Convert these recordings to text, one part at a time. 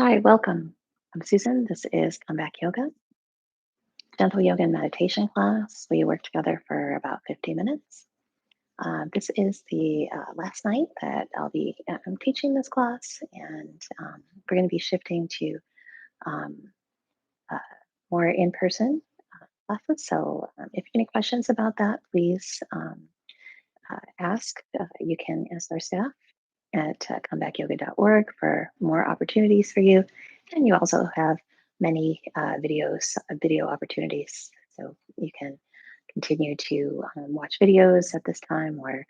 Hi, welcome. I'm Susan. This is Comeback Yoga, gentle yoga and meditation class. We work together for about 50 minutes. This is the last night that I'll be teaching this class, and we're going to be shifting to um, uh, more in person classes. So, if you have any questions about that, please ask. You can ask our staff at comebackyoga.org for more opportunities for you. And you also have many video opportunities. So you can continue to watch videos at this time, or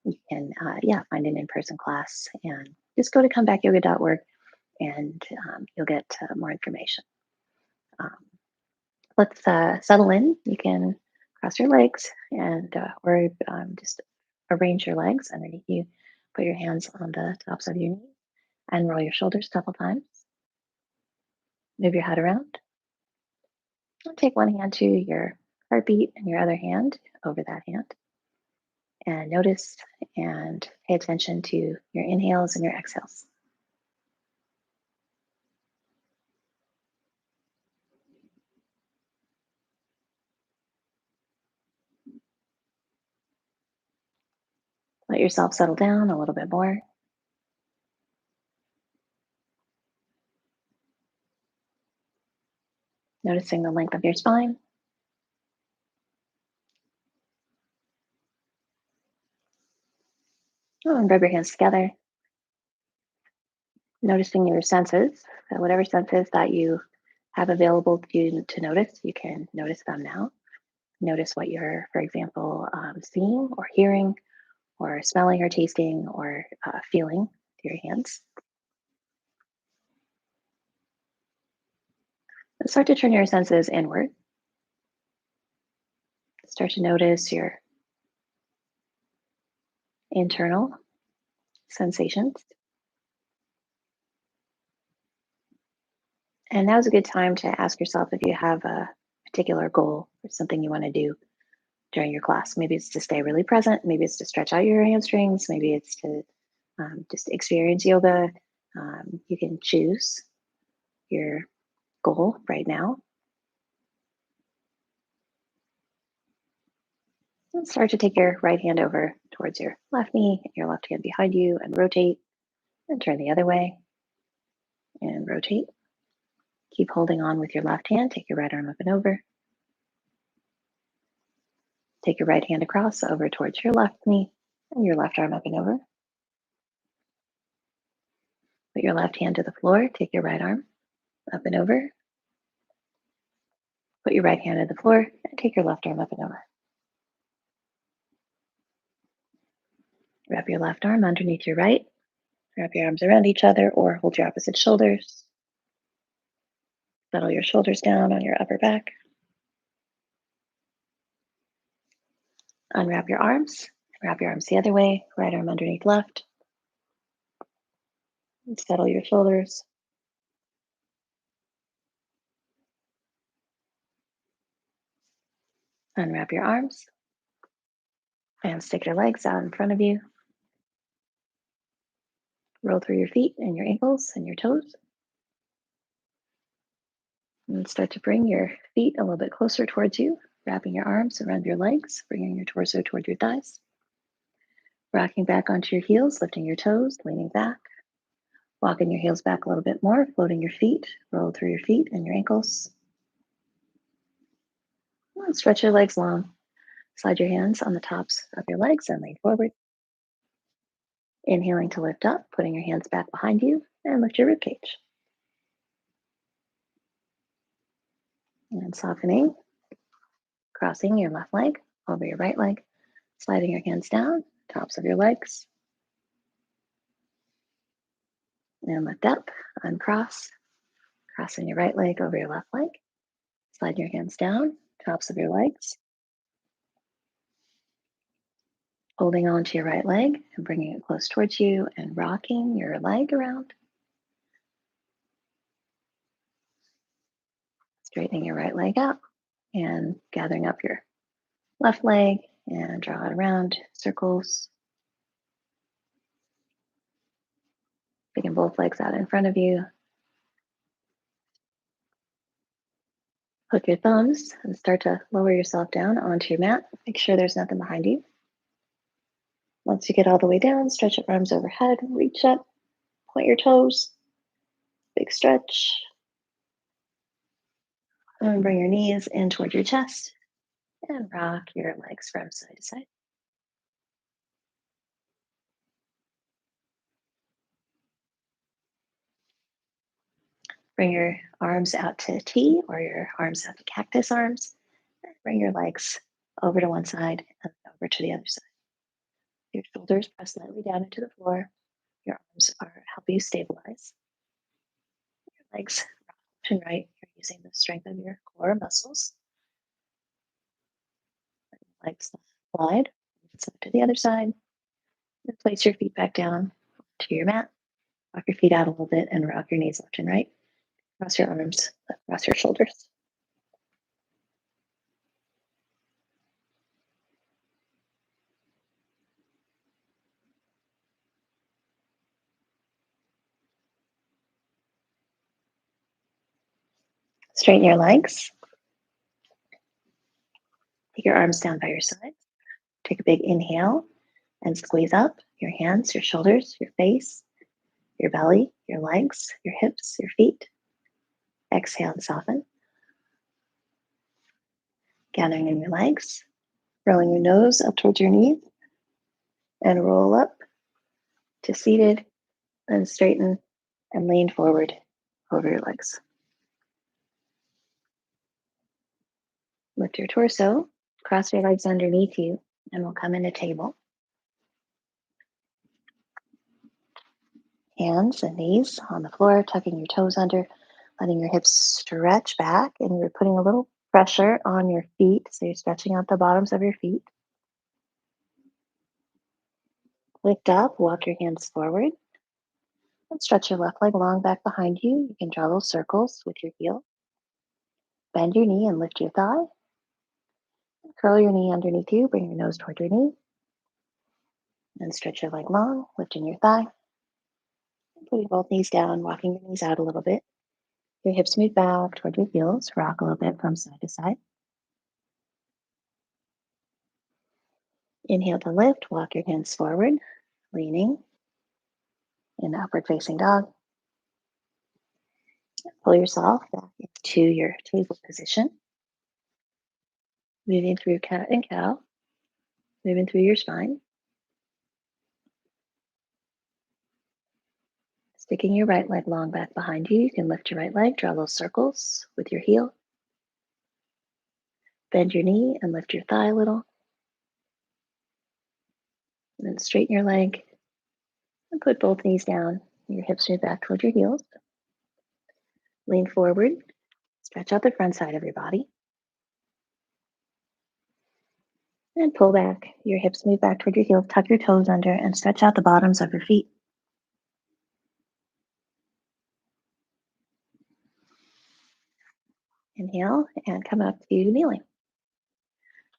you can, find an in person class and just go to comebackyoga.org and you'll get more information. Um, let's settle in. You can cross your legs and or just arrange your legs underneath you. Put your hands on the tops of your knees and roll your shoulders a couple times. Move your head around. Take one hand to your heartbeat and your other hand over that hand. And notice and pay attention to your inhales and your exhales. Let yourself settle down a little bit more. Noticing the length of your spine. Oh, and rub your hands together. Noticing your senses, whatever senses that you have available to notice, you can notice them now. Notice what you're, for example, seeing or hearing or smelling or tasting or feeling with your hands. And start to turn your senses inward. Start to notice your internal sensations. And now's a good time to ask yourself if you have a particular goal or something you want to do during your class. Maybe it's to stay really present. Maybe it's to stretch out your hamstrings. Maybe it's to just experience yoga. You can choose your goal right now. And start to take your right hand over towards your left knee, your left hand behind you, and rotate and turn the other way and rotate. Keep holding on with your left hand. Take your right arm up and over. Take your right hand across over towards your left knee and your left arm up and over. Put your left hand to the floor. Take your right arm up and over. Put your right hand to the floor and take your left arm up and over. Wrap your left arm underneath your right. Wrap your arms around each other or hold your opposite shoulders. Settle your shoulders down on your upper back. Unwrap your arms. Wrap your arms the other way. Right arm underneath left. And settle your shoulders. Unwrap your arms. And stick your legs out in front of you. Roll through your feet and your ankles and your toes. And start to bring your feet a little bit closer towards you, wrapping your arms around your legs, bringing your torso toward your thighs. Rocking back onto your heels, lifting your toes, leaning back. Walking your heels back a little bit more, floating your feet, roll through your feet and your ankles. And stretch your legs long. Slide your hands on the tops of your legs and lean forward. Inhaling to lift up, putting your hands back behind you and lift your ribcage. And softening, crossing your left leg over your right leg, sliding your hands down, tops of your legs. And lift up, uncross, crossing your right leg over your left leg. Slide your hands down, tops of your legs. Holding on to your right leg and bringing it close towards you and rocking your leg around. Straightening your right leg up and gathering up your left leg and draw it around circles. Taking both legs out in front of you Hook your thumbs and start to lower yourself down onto your mat. Make sure there's nothing behind you. Once you get all the way down, stretch your arms overhead, reach up, point your toes, big stretch, and bring your knees in toward your chest and rock your legs from side to side. Bring your arms out to T or your arms out to cactus arms. Bring your legs over to one side and over to the other side. Your shoulders press lightly down into the floor. Your arms are helping you stabilize. Your legs left and right. You're using the strength of your core muscles. Legs wide. To the other side. And place your feet back down to your mat. Rock your feet out a little bit and rock your knees left and right. Cross your arms, across your shoulders. Straighten your legs. Take your arms down by your sides. Take a big inhale and squeeze up your hands, your shoulders, your face, your belly, your legs, your hips, your feet. Exhale and soften. Gathering in your legs, rolling your nose up towards your knees, and roll up to seated, and straighten and lean forward over your legs. Lift your torso, cross your legs underneath you, and we'll come into table. Hands and knees on the floor, tucking your toes under, letting your hips stretch back, and you're putting a little pressure on your feet. So you're stretching out the bottoms of your feet. Lift up, walk your hands forward, and stretch your left leg long back behind you. You can draw little circles with your heel. Bend your knee and lift your thigh. Curl your knee underneath you, bring your nose toward your knee. And stretch your leg long, lifting your thigh. Putting both knees down, walking your knees out a little bit. Your hips move back toward your heels. Rock a little bit from side to side. Inhale to lift. Walk your hands forward, leaning in upward facing dog. Pull yourself back into your table position. Moving through cat and cow. Moving through your spine. Sticking your right leg long back behind you. You can lift your right leg, draw little circles with your heel. Bend your knee and lift your thigh a little. And then straighten your leg and put both knees down. Your hips move back toward your heels. Lean forward. Stretch out the front side of your body. And pull back. Your hips move back toward your heels. Tuck your toes under and stretch out the bottoms of your feet. Inhale and come up to kneeling.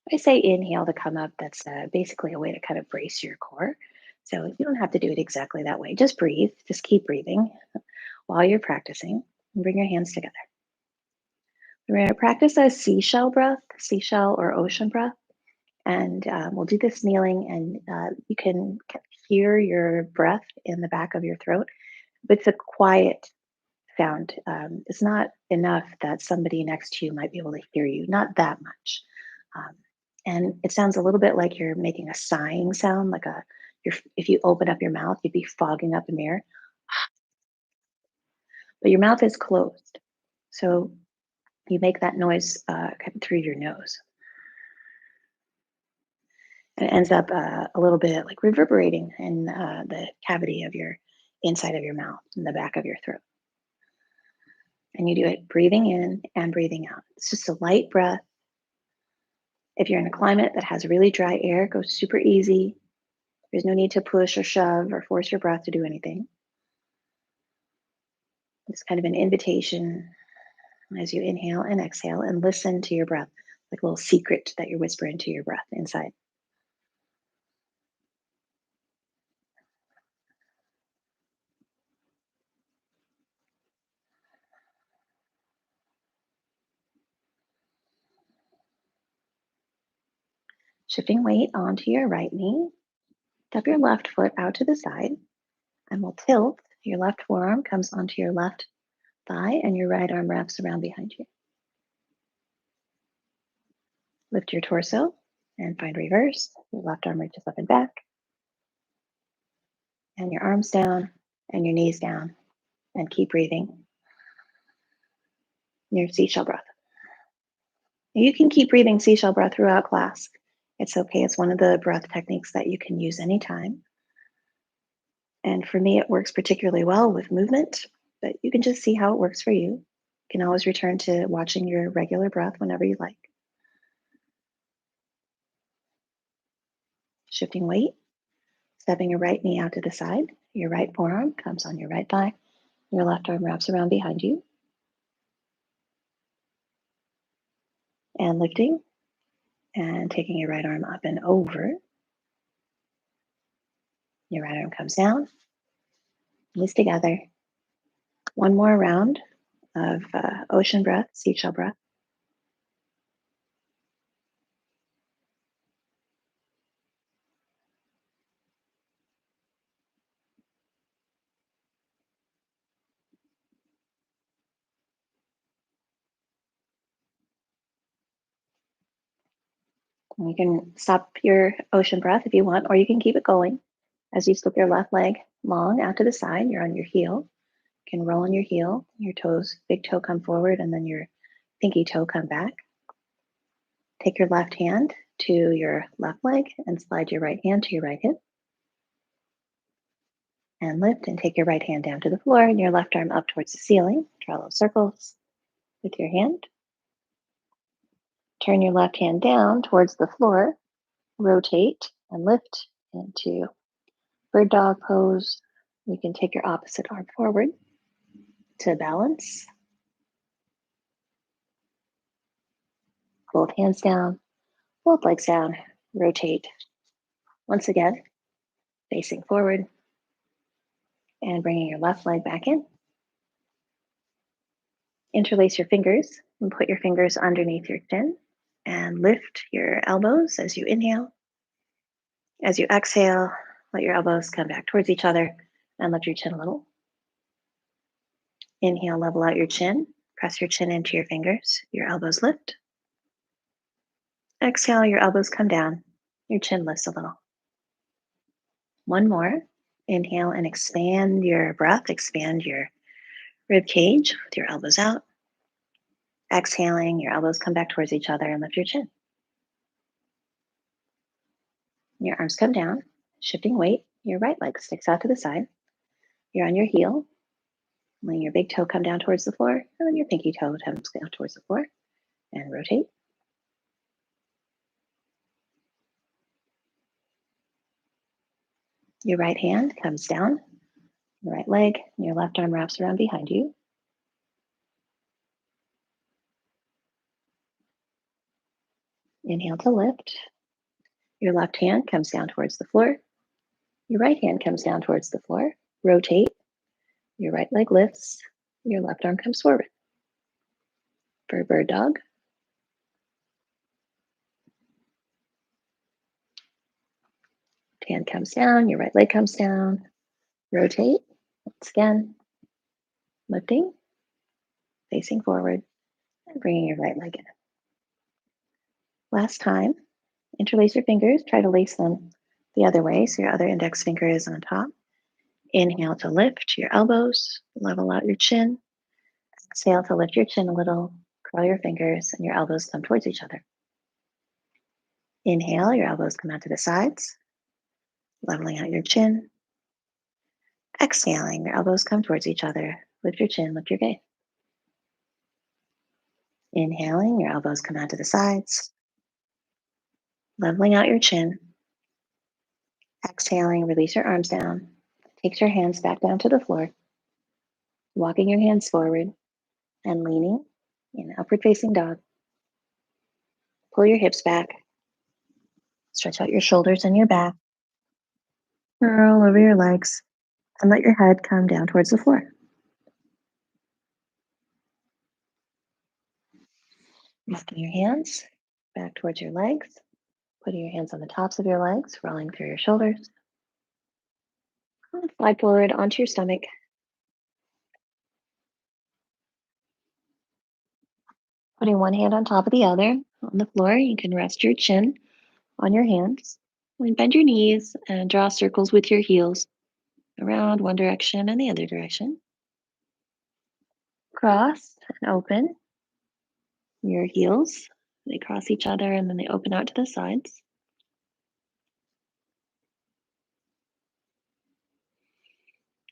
I say inhale to come up. That's basically a way to kind of brace your core. So you don't have to do it exactly that way. Just breathe. Just keep breathing while you're practicing. And bring your hands together. We're going to practice a seashell breath, seashell or ocean breath. And we'll do this kneeling, and you can hear your breath in the back of your throat. But it's a quiet sound. It's not enough that somebody next to you might be able to hear you, not that much. Um, and it sounds a little bit like you're making a sighing sound, like if you open up your mouth, you'd be fogging up the air, but your mouth is closed. So you make that noise through your nose. And it ends up a little bit like reverberating in the cavity of your inside of your mouth, in the back of your throat. And you do it breathing in and breathing out. It's just a light breath. If you're in a climate that has really dry air, go super easy. There's no need to push or shove or force your breath to do anything. It's kind of an invitation as you inhale and exhale, and listen to your breath, like a little secret that you're whispering to your breath inside. Shifting weight onto your right knee, step your left foot out to the side and we'll tilt. Your left forearm comes onto your left thigh and your right arm wraps around behind you. Lift your torso and find reverse. Your left arm reaches up and back. And your arms down and your knees down. And keep breathing. Your seashell breath. You can keep breathing seashell breath throughout class. It's okay. It's one of the breath techniques that you can use anytime. And for me, it works particularly well with movement, but you can just see how it works for you. You can always return to watching your regular breath whenever you like. Shifting weight, stepping your right knee out to the side. Your right forearm comes on your right thigh. Your left arm wraps around behind you. And lifting and taking your right arm up and over. Your right arm comes down, knees together. One more round of ocean breath, seashell breath. You can stop your ocean breath if you want, or you can keep it going as you slip your left leg long out to the side. You're on your heel. You can roll on your heel, your toes, big toe come forward, and then your pinky toe come back. Take your left hand to your left leg and slide your right hand to your right hip. And lift and take your right hand down to the floor and your left arm up towards the ceiling. Draw little circles with your hand. Turn your left hand down towards the floor. Rotate and lift into bird dog pose. You can take your opposite arm forward to balance. Both hands down, both legs down. Rotate once again, facing forward and bringing your left leg back in. Interlace your fingers and put your fingers underneath your chin and lift your elbows as you inhale. As you exhale, let your elbows come back towards each other and lift your chin a little. Inhale, level out your chin. Press your chin into your fingers. Your elbows lift. Exhale, your elbows come down. Your chin lifts a little. One more. Inhale and expand your breath. Expand your rib cage with your elbows out. Exhaling, your elbows come back towards each other and lift your chin. Your arms come down. Shifting weight. Your right leg sticks out to the side. You're on your heel. Letting your big toe come down towards the floor, and then your pinky toe comes down towards the floor. And rotate. Your right hand comes down, your right leg, and your left arm wraps around behind you. Inhale to lift. Your left hand comes down towards the floor. Your right hand comes down towards the floor. Rotate. Your right leg lifts. Your left arm comes forward. For bird dog. Hand comes down, your right leg comes down. Rotate. Once again. Lifting. Facing forward. And bringing your right leg in. Last time. Interlace your fingers. Try to lace them the other way so your other index finger is on top. Inhale to lift your elbows, level out your chin. Exhale to lift your chin a little, curl your fingers, and your elbows come towards each other. Inhale, your elbows come out to the sides, leveling out your chin. Exhaling, your elbows come towards each other. Lift your chin, lift your gaze. Inhaling, your elbows come out to the sides, leveling out your chin. Exhaling, release your arms down. Take your hands back down to the floor, walking your hands forward and leaning in upward facing dog. Pull your hips back. Stretch out your shoulders and your back. Curl over your legs and let your head come down towards the floor. Walking your hands back towards your legs. Putting your hands on the tops of your legs, rolling through your shoulders. Slide forward onto your stomach. Putting one hand on top of the other on the floor, you can rest your chin on your hands. And bend your knees and draw circles with your heels around one direction and the other direction. Cross and open your heels. They cross each other and then they open out to the sides.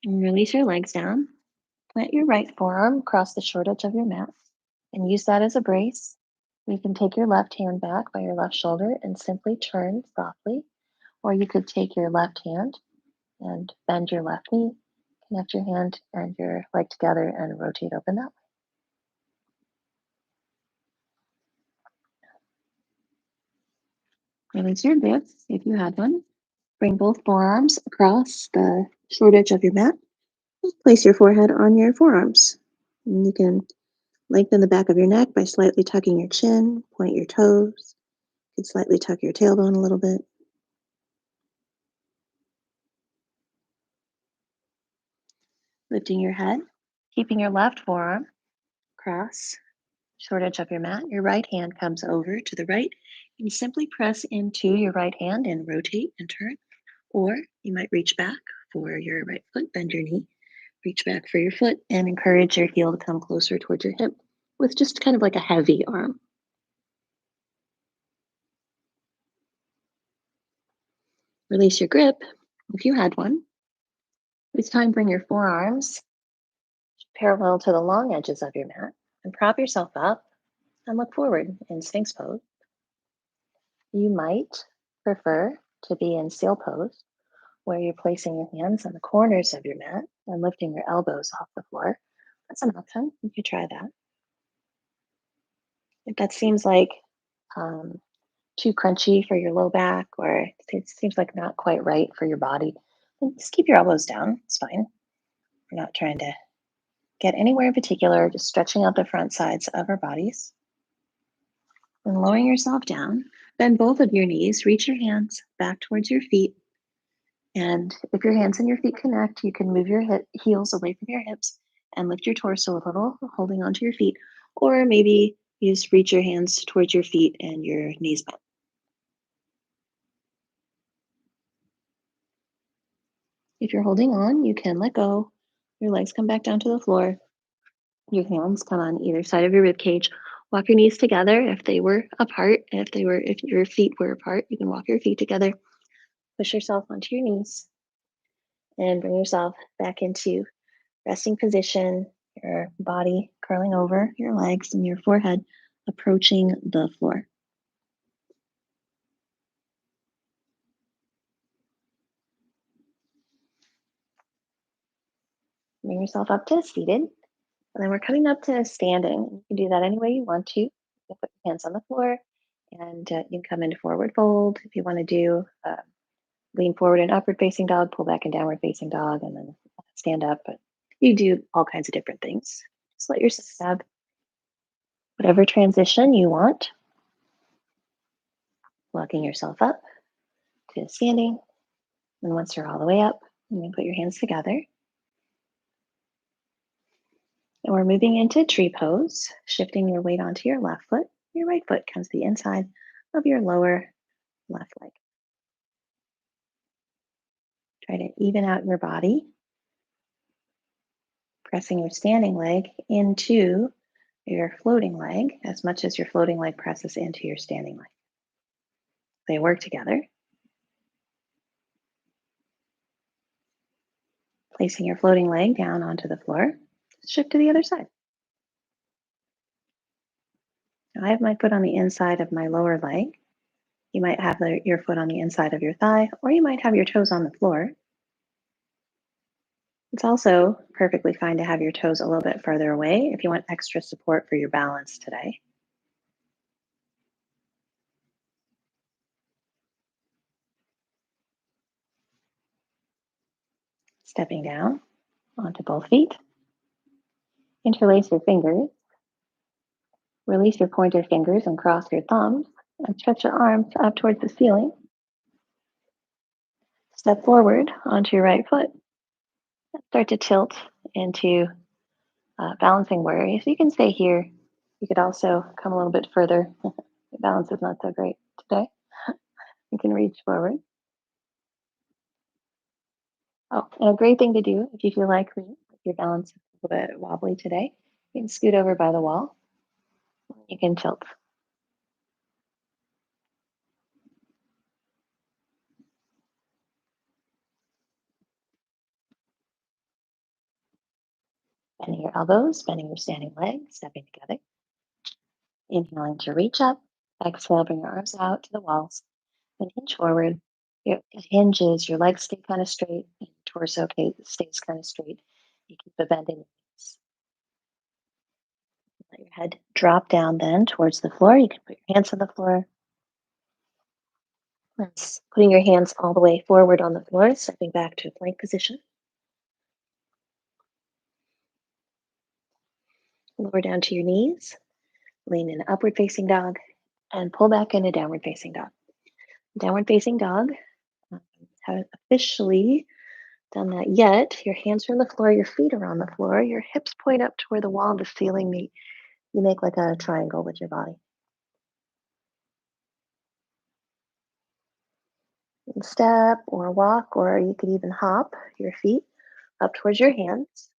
And release your legs down. Plant your right forearm across the short edge of your mat and use that as a brace. You can take your left hand back by your left shoulder and simply turn softly, or you could take your left hand and bend your left knee, connect your hand and your leg together and rotate open that way. Release your grips if you had one. Bring both forearms across the short edge of your mat. Place your forehead on your forearms. And you can lengthen the back of your neck by slightly tucking your chin, point your toes. You can slightly tuck your tailbone a little bit. Lifting your head, keeping your left forearm across short edge of your mat. Your right hand comes over to the right. You can simply press into your right hand and rotate and turn. Or you might reach back for your right foot, bend your knee, reach back for your foot, and encourage your heel to come closer towards your hip with just kind of like a heavy arm. Release your grip if you had one. This time, bring your forearms parallel to the long edges of your mat and prop yourself up and look forward in Sphinx pose. You might prefer to be in seal pose, where you're placing your hands on the corners of your mat and lifting your elbows off the floor. That's an option. You could try that. If that seems like um, too crunchy for your low back, or it seems like not quite right for your body, then just keep your elbows down. It's fine. We're not trying to get anywhere in particular, just stretching out the front sides of our bodies. And lowering yourself down, bend both of your knees, reach your hands back towards your feet. And if your hands and your feet connect, you can move your heels away from your hips and lift your torso a little, holding onto your feet. Or maybe you just reach your hands towards your feet and your knees bent. If you're holding on, you can let go. Your legs come back down to the floor. Your hands come on either side of your rib cage. Walk your knees together if they were apart. If your feet were apart, you can walk your feet together. Push yourself onto your knees and bring yourself back into resting position. Your body curling over, your legs and your forehead approaching the floor. Bring yourself up to seated. And then we're coming up to standing. You can do that any way you want to. You can put your hands on the floor and you can come into forward fold. If you want to do lean forward in upward facing dog, pull back in downward facing dog, and then stand up. But you do all kinds of different things. Just let yourself have whatever transition you want. Walking yourself up to standing. And once you're all the way up, you can put your hands together. And we're moving into tree pose, shifting your weight onto your left foot. Your right foot comes to the inside of your lower left leg. Try to even out your body, pressing your standing leg into your floating leg as much as your floating leg presses into your standing leg. They work together. Placing your floating leg down onto the floor, shift to the other side. Now I have my foot on the inside of my lower leg. You might have your foot on the inside of your thigh, or you might have your toes on the floor. It's also perfectly fine to have your toes a little bit further away if you want extra support for your balance today. Stepping down onto both feet. Interlace your fingers. Release your pointer fingers and cross your thumbs. And stretch your arms up towards the ceiling. Step forward onto your right foot. Start to tilt into balancing warrior. So you can stay here. You could also come a little bit further. The balance is not so great today. You can reach forward. Oh, and a great thing to do if you feel like your balance is a little bit wobbly today, you can scoot over by the wall. You can tilt. Bending your elbows, bending your standing legs, stepping together. Inhaling to reach up. Exhale, bring your arms out to the walls. Then hinge forward. It hinges, your legs stay kind of straight, and your torso stays kind of straight. You keep a bend in your knees. Let your head drop down then towards the floor. You can put your hands on the floor. That's putting your hands all the way forward on the floor, stepping back to a plank position. Lower down to your knees. Lean in upward facing dog and pull back into downward facing dog. Downward facing dog. Haven't officially done that yet. Your hands are on the floor, your feet are on the floor, your hips point up to where the wall and the ceiling meet. You make like a triangle with your body. And step or walk, or you could even hop your feet up towards your hands.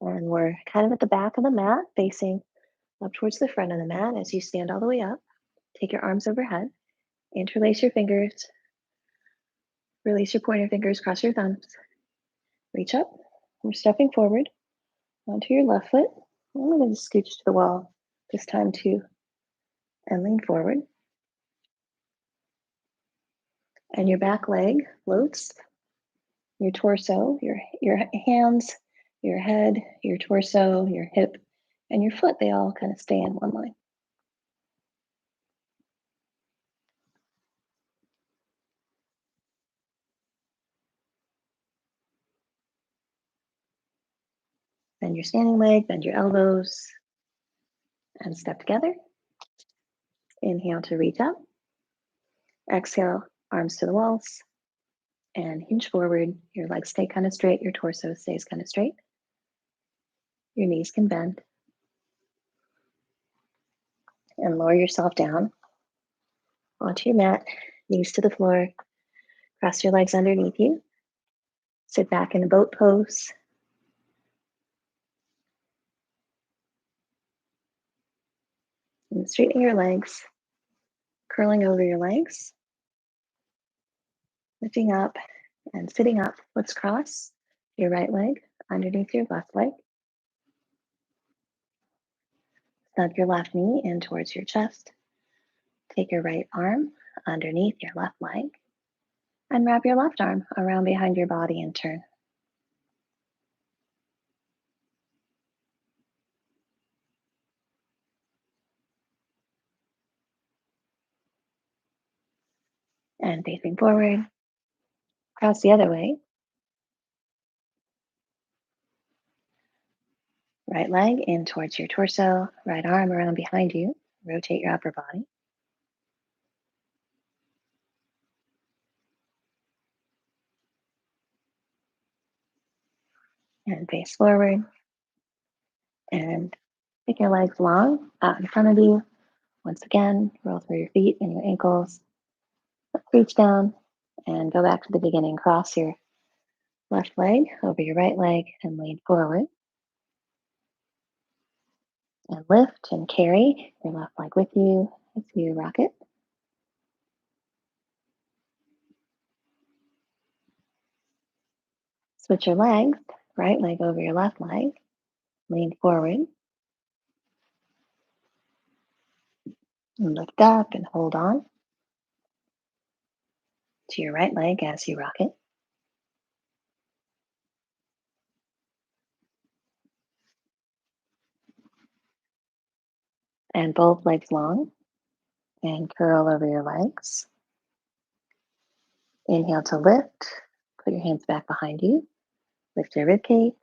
And we're kind of at the back of the mat, facing up towards the front of the mat as you stand all the way up. Take your arms overhead, interlace your fingers, release your pointer fingers, cross your thumbs, reach up. We're stepping forward onto your left foot. I'm going to scooch to the wall this time too and lean forward. And your back leg floats, your torso, your hands, your head, your torso, your hip, and your foot, they all kind of stay in one line. Bend your standing leg, bend your elbows, and step together. Inhale to reach up. Exhale, arms to the walls, and hinge forward. Your legs stay kind of straight, your torso stays kind of straight. Your knees can bend. And lower yourself down onto your mat, knees to the floor. Cross your legs underneath you. Sit back in a boat pose. And straighten your legs, curling over your legs, lifting up and sitting up. Let's cross your right leg underneath your left leg. Snug your left knee in towards your chest. Take your right arm underneath your left leg and wrap your left arm around behind your body and turn. And facing forward, cross the other way. Right leg in towards your torso, right arm around behind you. Rotate your upper body. And face forward. And take your legs long out in front of you. Once again, roll through your feet and your ankles. Reach down and go back to the beginning. Cross your left leg over your right leg and lean forward. And lift and carry your left leg with you as you rock it. Switch your legs, right leg over your left leg. Lean forward. And lift up and hold on to your right leg as you rock it. And both legs long and curl over your legs. Inhale to lift. Put your hands back behind you. Lift your ribcage.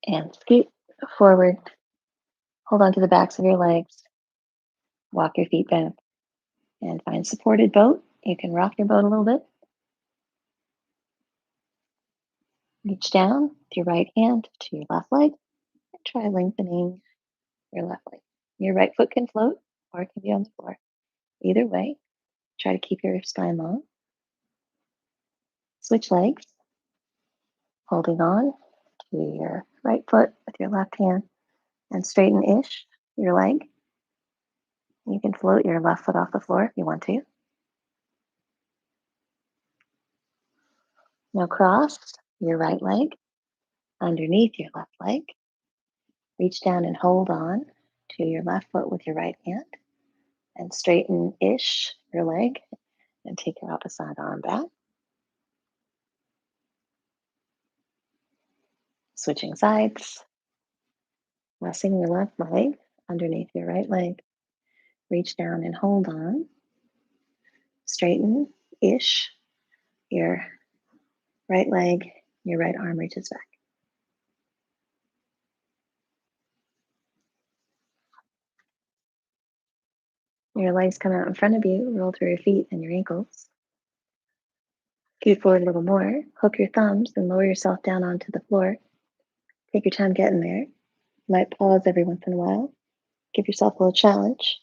And scoot forward Hold on to the backs of your legs. Walk your feet back and find supported boat. You can rock your boat a little bit. Reach down with your right hand to your left leg and try lengthening your left leg. Your right foot can float or it can be on the floor. Either way, try to keep your spine long. Switch legs, holding on to your right foot with your left hand and straighten ish your leg. You can float your left foot off the floor if you want to. Now cross your right leg underneath your left leg. Reach down and hold on to your left foot with your right hand and straighten ish your leg and take your opposite arm back. Switching sides, resting your left leg underneath your right leg. Reach down and hold on. Straighten ish your right leg, your right arm reaches back. Your legs come out in front of you, roll through your feet and your ankles. Scoot forward a little more, hook your thumbs and lower yourself down onto the floor. Take your time getting there. You might pause every once in a while. Give yourself a little challenge.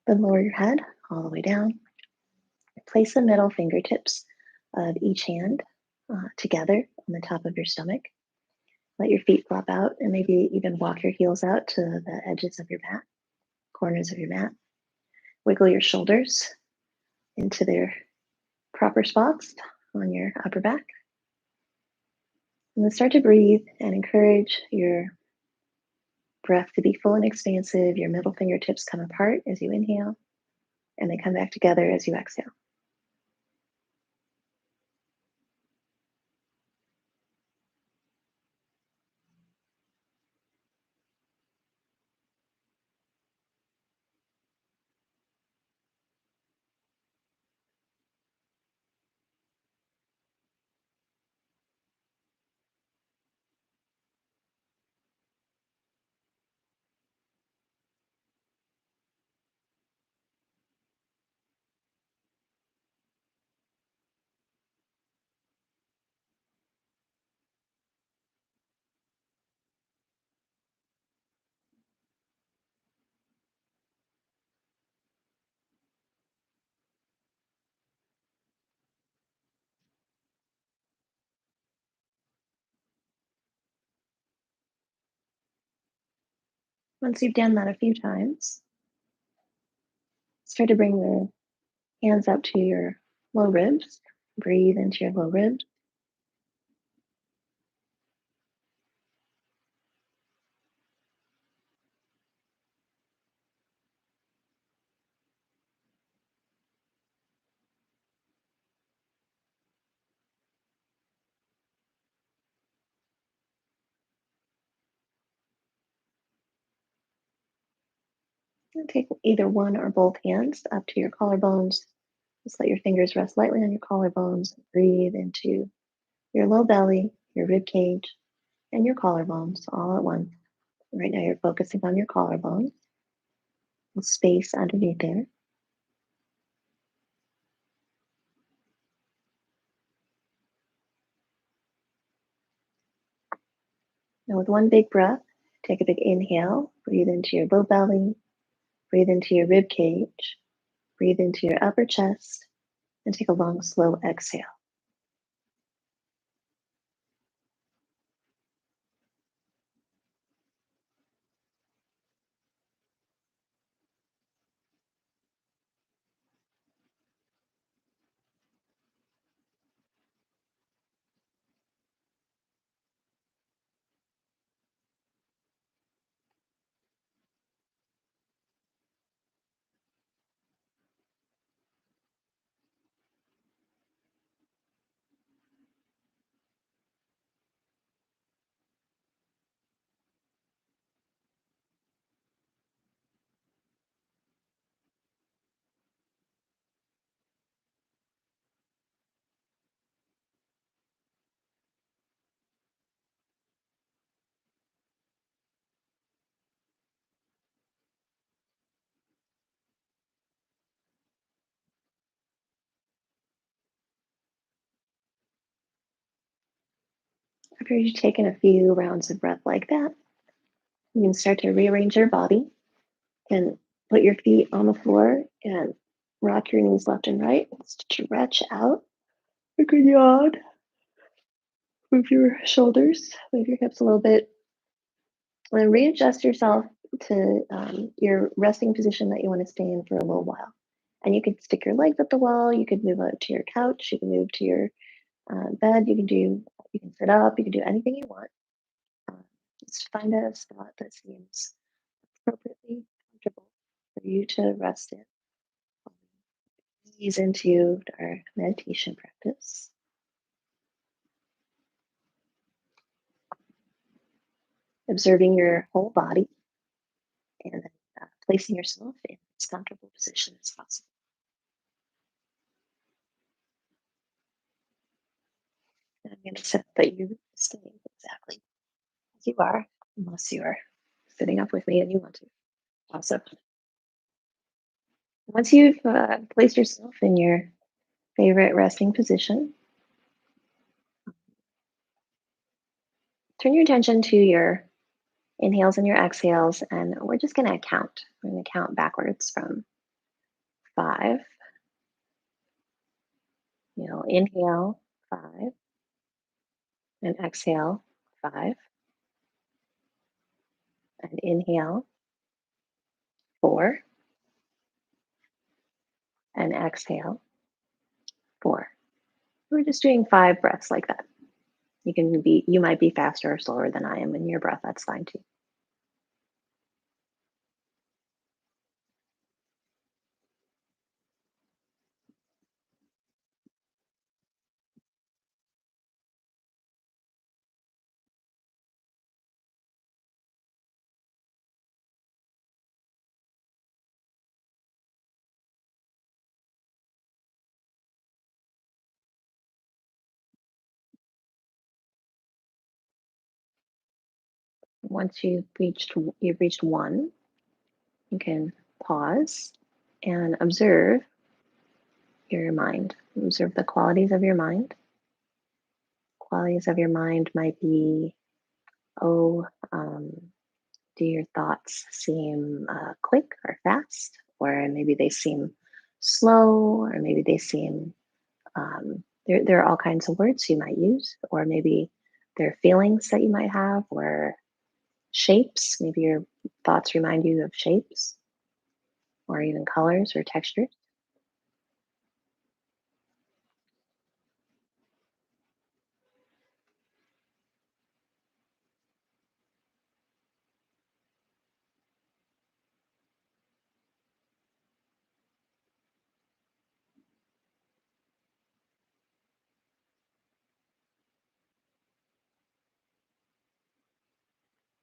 Then lower your head all the way down. Place the middle fingertips of each hand together on the top of your stomach. Let your feet flop out and maybe even walk your heels out to the edges of your mat, corners of your mat. Wiggle your shoulders into their proper spots on your upper back. And then start to breathe and encourage your breath to be full and expansive. Your middle fingertips come apart as you inhale, and they come back together as you exhale. Once you've done that a few times, start to bring the hands up to your low ribs. Breathe into your low ribs. And take either one or both hands up to your collarbones. Just let your fingers rest lightly on your collarbones. Breathe into your low belly, your rib cage, and your collarbones all at once. Right now, you're focusing on your collarbones, the space underneath there. Now, with one big breath, take a big inhale. Breathe into your low belly. Breathe into your rib cage. Breathe into your upper chest. And take a long, slow exhale. After you've taken a few rounds of breath like that, you can start to rearrange your body and put your feet on the floor and rock your knees left and right. Stretch out. You can yawn. Move your shoulders, move your hips a little bit, and readjust yourself to your resting position that you want to stay in for a little while. And you could stick your legs up the wall. You could move out to your couch. You can move to your bed. You can sit up. You can do anything you want. Uh, just find a spot that seems appropriately comfortable for you to rest in. Ease into our meditation practice. Observing your whole body and then placing yourself in as comfortable position as possible. And I'm going to set that you stay exactly as you are, unless you are sitting up with me and you want to. Also, once you've placed yourself in your favorite resting position, turn your attention to your inhales and your exhales, and we're just going to count. We're going to count backwards from 5. You'll inhale 5 and exhale 5 and inhale 4 and exhale 4. We're just doing 5 breaths like that. You might be faster or slower than I am in your breath. That's fine too. Once you've reached 1, you can pause and observe your mind. Observe the qualities of your mind. Qualities of your mind might be, oh, do your thoughts seem quick or fast? Or maybe they seem slow, or maybe they seem, there are all kinds of words you might use, or maybe there are feelings that you might have, or shapes. Maybe your thoughts remind you of shapes, or even colors or textures.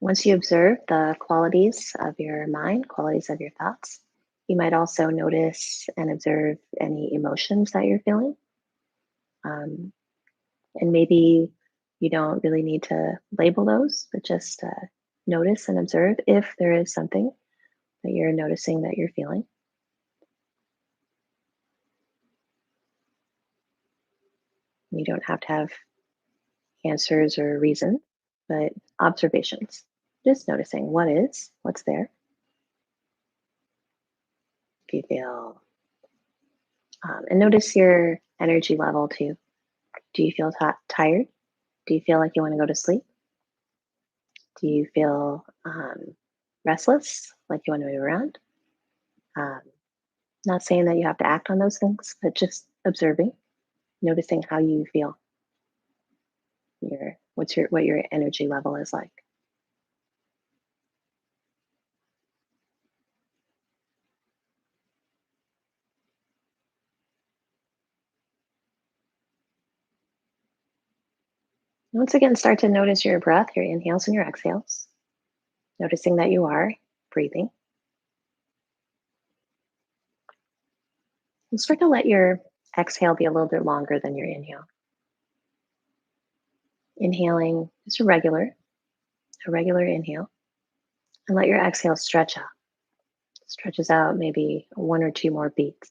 Once you observe the qualities of your mind, qualities of your thoughts, you might also notice and observe any emotions that you're feeling. Um, and maybe you don't really need to label those, but just notice and observe if there is something that you're noticing that you're feeling. You don't have to have answers or reason, but observations. Just noticing what's there. If you feel, and notice your energy level too. Do you feel tired? Do you feel like you want to go to sleep? Do you feel restless, like you want to move around? Um, Not saying that you have to act on those things, but just observing, noticing how you feel. What your energy level is like. Once again, start to notice your breath, your inhales and your exhales, noticing that you are breathing. And start to let your exhale be a little bit longer than your inhale. Inhaling just a regular inhale, and let your exhale stretch out. Stretches out maybe 1 or 2 more beats.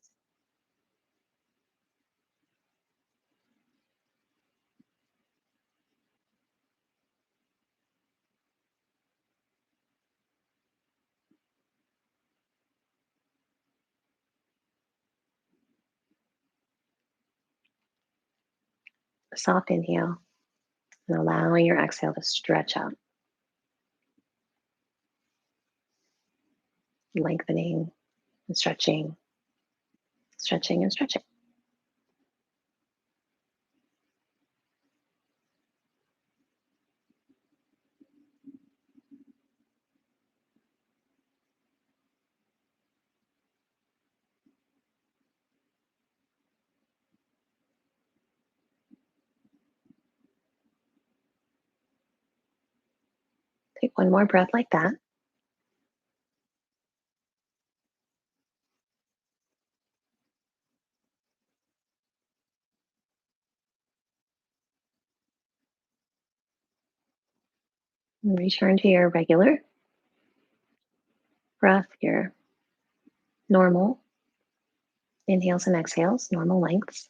soft inhale and allowing your exhale to stretch out, lengthening and stretching, stretching and stretching. Take one more breath like that. And return to your regular breath, your normal inhales and exhales, normal lengths.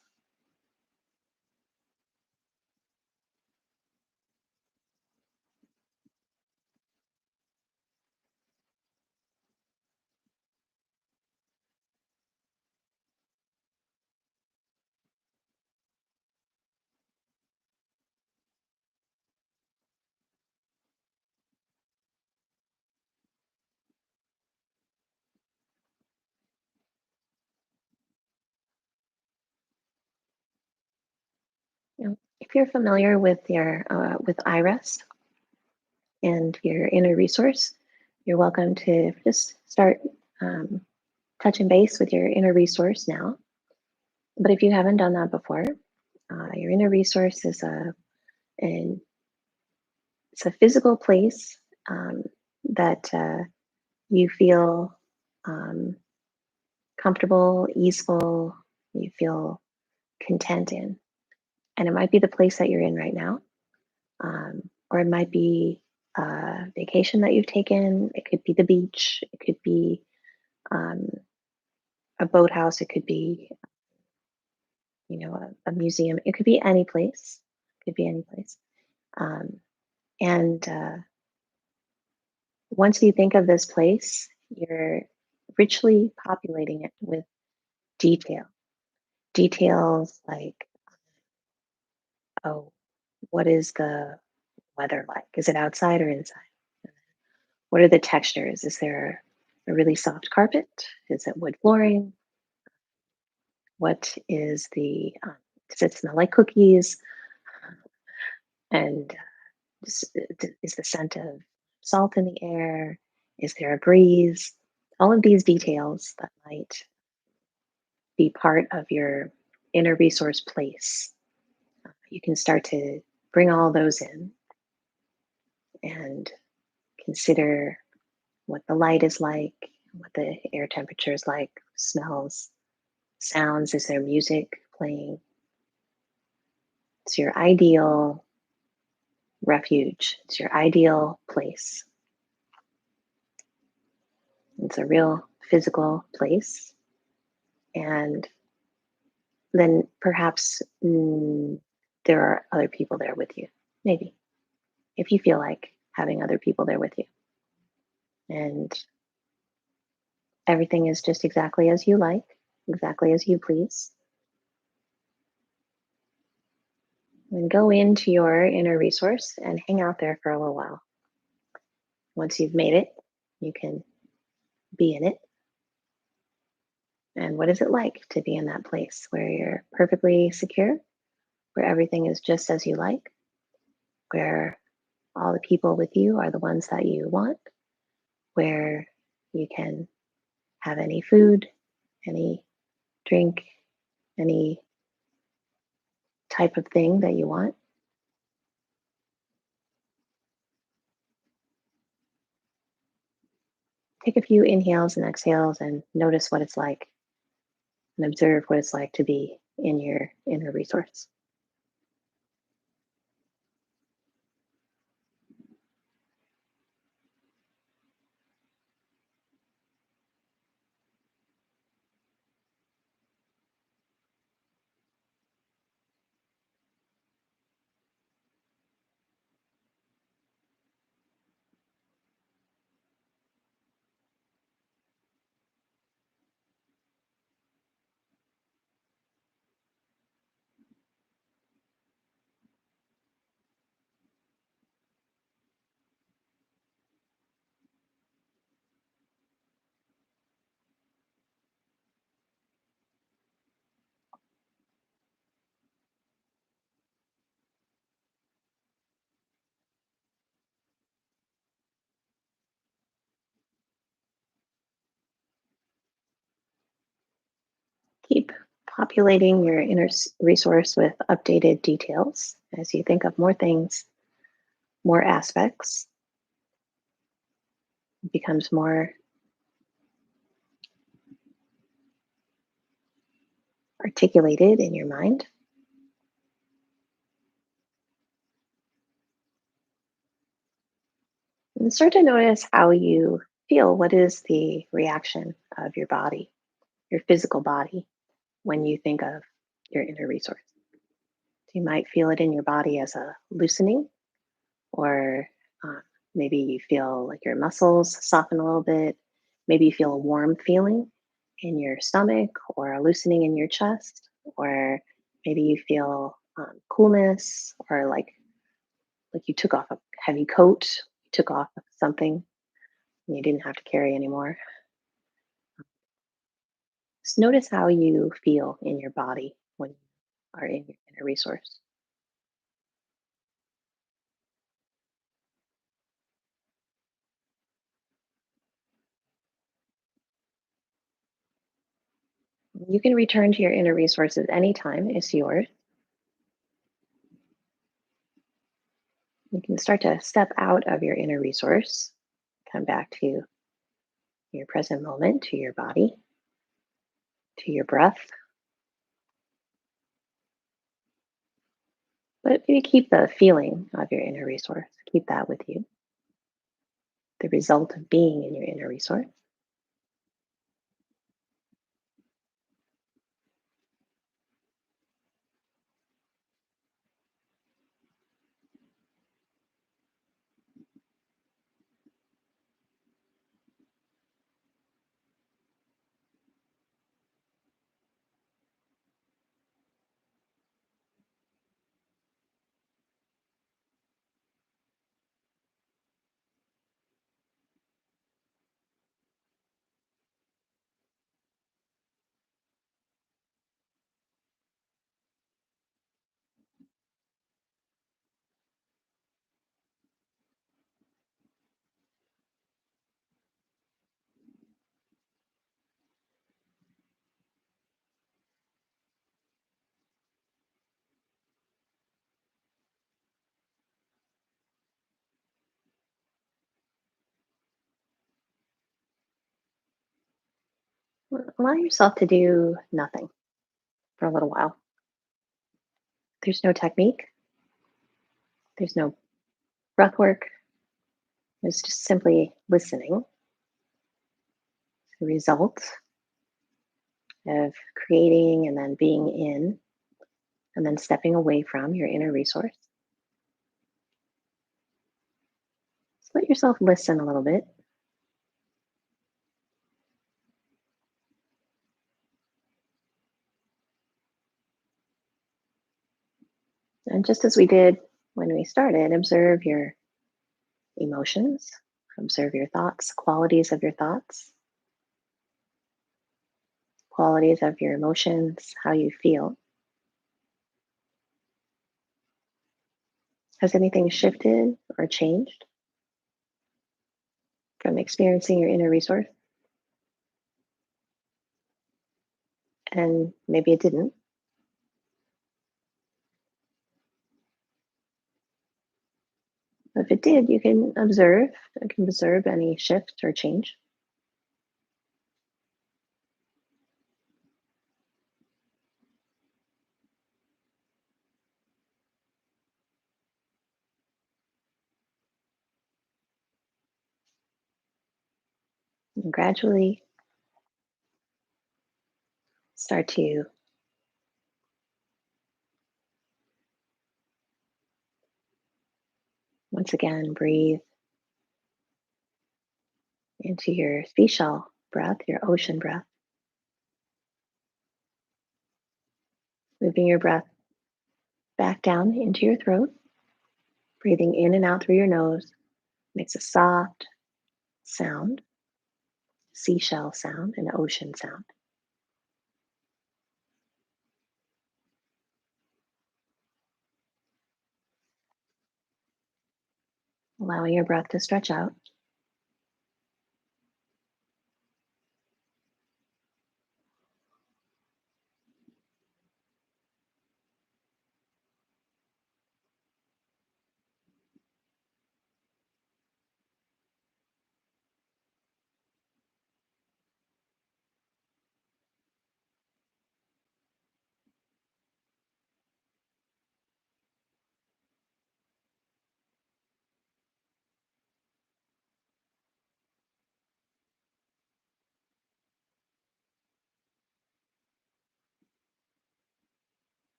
If you're familiar with iRest and your inner resource, you're welcome to just start um, touching base with your inner resource now. But if you haven't done that before, your inner resource is an, it's a physical place um, that you feel um, comfortable, easeful, you feel content in. And it might be the place that you're in right now, or it might be a vacation that you've taken. It could be the beach, it could be um, a boathouse, it could be, a museum, it could be any place, it could be any place. Um, and once you think of this place, you're richly populating it with detail. Details like, oh, what is the weather like? Is it outside or inside? What are the textures? Is there a really soft carpet? Is it wood flooring? What is does it smell like cookies? And is the scent of salt in the air? Is there a breeze? All of these details that might be part of your inner resource place. You can start to bring all those in and consider what the light is like, what the air temperature is like, smells, sounds. Is there music playing? It's your ideal refuge, it's your ideal place. It's a real physical place. And then perhaps there are other people there with you, maybe, if you feel like having other people there with you. And everything is just exactly as you like, exactly as you please. And go into your inner resource and hang out there for a little while. Once you've made it, you can be in it. And what is it like to be in that place where you're perfectly secure, where everything is just as you like, where all the people with you are the ones that you want, where you can have any food, any drink, any type of thing that you want. Take a few inhales and exhales and notice what it's like and observe what it's like to be in your inner resource. populating your resource with updated details as you think of more things, more aspects, it becomes more articulated in your mind. And start to notice how you feel. What is the reaction of your body, your physical body, when you think of your inner resource? You might feel it in your body as a loosening, or uh, maybe you feel like your muscles soften a little bit. Maybe you feel a warm feeling in your stomach or a loosening in your chest, or maybe you feel coolness, or like you took off a heavy coat, you took off something and you didn't have to carry anymore. Just notice how you feel in your body when you are in your inner resource. You can return to your inner resources anytime, it's yours. You can start to step out of your inner resource, come back to your present moment, to your body, to your breath, but maybe keep the feeling of your inner resource, keep that with you, the result of being in your inner resource. Allow yourself to do nothing for a little while. There's no technique, there's no breath work, it's just simply listening, the result of creating and then being in and then stepping away from your inner resource. Just let yourself listen a little bit. And just as we did when we started, observe your emotions, observe your thoughts, qualities of your thoughts, qualities of your emotions, how you feel. Has anything shifted or changed from experiencing your inner resource? And maybe it didn't. If it did, you can observe any shift or change. And gradually start to once again breathe into your seashell breath, your ocean breath, moving your breath back down into your throat, breathing in and out through your nose makes a soft sound, seashell sound, and ocean sound. Allowing your breath to stretch out.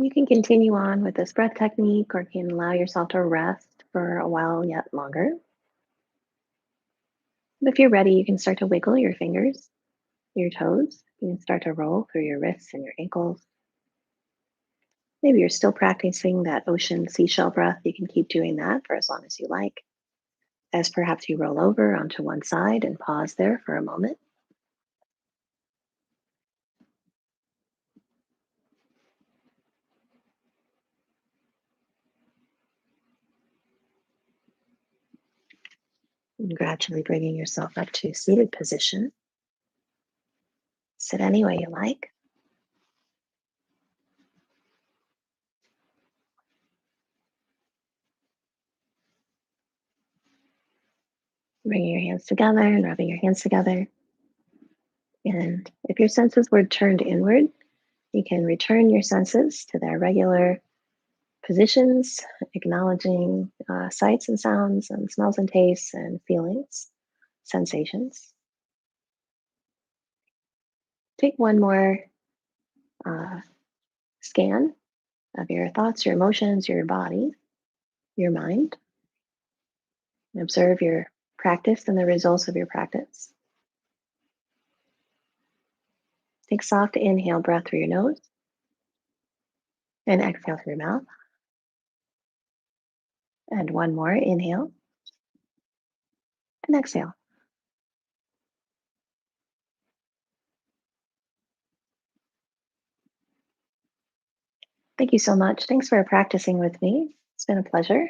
You can continue on with this breath technique or you can allow yourself to rest for a while yet longer. If you're ready, you can start to wiggle your fingers, your toes. You can start to roll through your wrists and your ankles. Maybe you're still practicing that ocean seashell breath. You can keep doing that for as long as you like. As perhaps you roll over onto one side and pause there for a moment. And gradually bringing yourself up to seated position. Sit any way you like. Bringing your hands together and rubbing your hands together. And if your senses were turned inward, you can return your senses to their regular positions, acknowledging sights and sounds and smells and tastes and feelings, sensations. Take one more uh, scan of your thoughts, your emotions, your body, your mind, and observe your practice and the results of your practice. Take soft inhale breath through your nose and exhale through your mouth. And one more inhale and exhale. Thank you so much. Thanks for practicing with me. It's been a pleasure.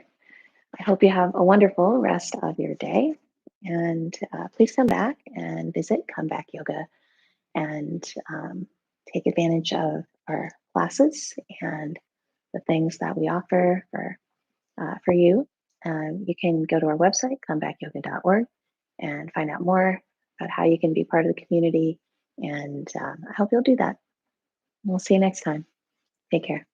I hope you have a wonderful rest of your day. And please come back and visit Comeback Yoga and take advantage of our classes and the things that we offer for you. You can go to our website, comebackyoga.org, and find out more about how you can be part of the community. And I hope you'll do that. We'll see you next time. Take care.